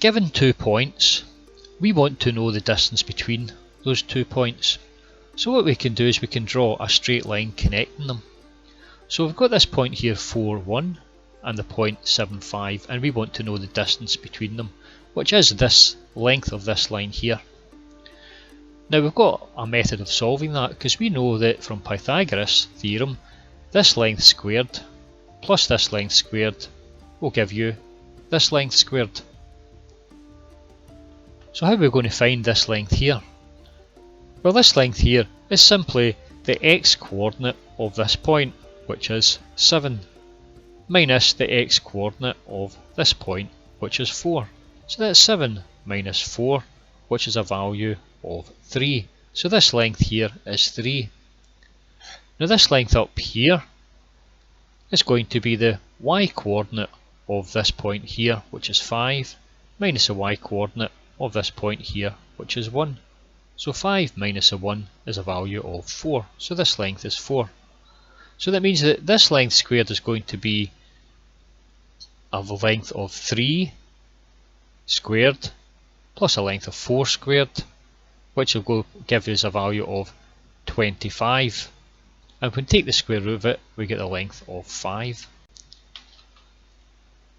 given 2 points, we want to know the distance between those 2 points. So what we can do is we can draw a straight line connecting them. So we've got this point here 4, 1 and the point 7, 5, and we want to know the distance between them, which is this length of this line here. Now we've got a method of solving that, because we know that from Pythagoras' theorem this length squared plus this length squared will give you this length squared. So how are we going to find this length here? Well, this length here is simply the x coordinate of this point, which is 7, minus the x coordinate of this point, which is 4. So that's 7 minus 4, which is a value of 3. So this length here is 3. Now this length up here is going to be the y coordinate of this point here, which is 5, minus the y coordinate of this point here, which is 1. So 5 minus a 1 is a value of 4. So this length is 4. So that means that this length squared is going to be a length of 3 squared plus a length of 4 squared, which will give us a value of 25. And when we take the square root of it, we get the length of 5.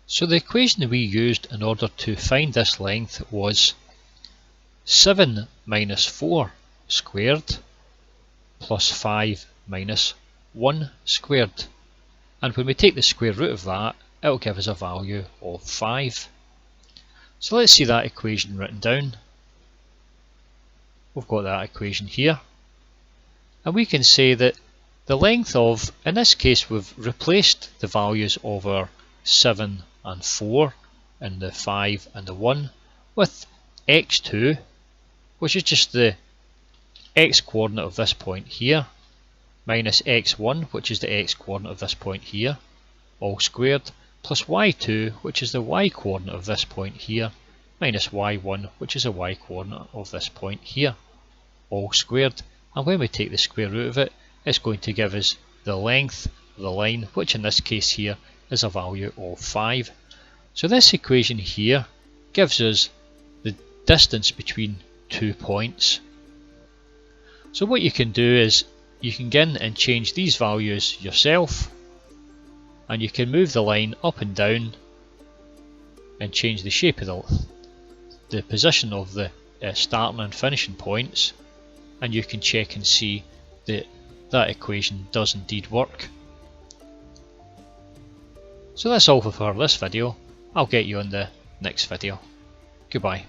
So the equation that we used in order to find this length was 7 minus 4 squared plus 5 minus 1 squared. And when we take the square root of that, it will give us a value of 5. So let's see that equation written down. We've got that equation here. And we can say that the length of, in this case we've replaced the values of our 7 and 4 and the 5 and the 1 with x2, which is just the x coordinate of this point here, minus x1, which is the x coordinate of this point here, all squared, plus y2, which is the y coordinate of this point here, minus y1, which is the y coordinate of this point here, all squared. And when we take the square root of it, it's going to give us the length of the line, which in this case here is a value of 5. So this equation here gives us the distance between 2 points. So what you can do is you can go in and change these values yourself, and you can move the line up and down and change the shape of the position of the starting and finishing points, and you can check and see that that equation does indeed work. So that's all for this video. I'll get you on the next video. Goodbye.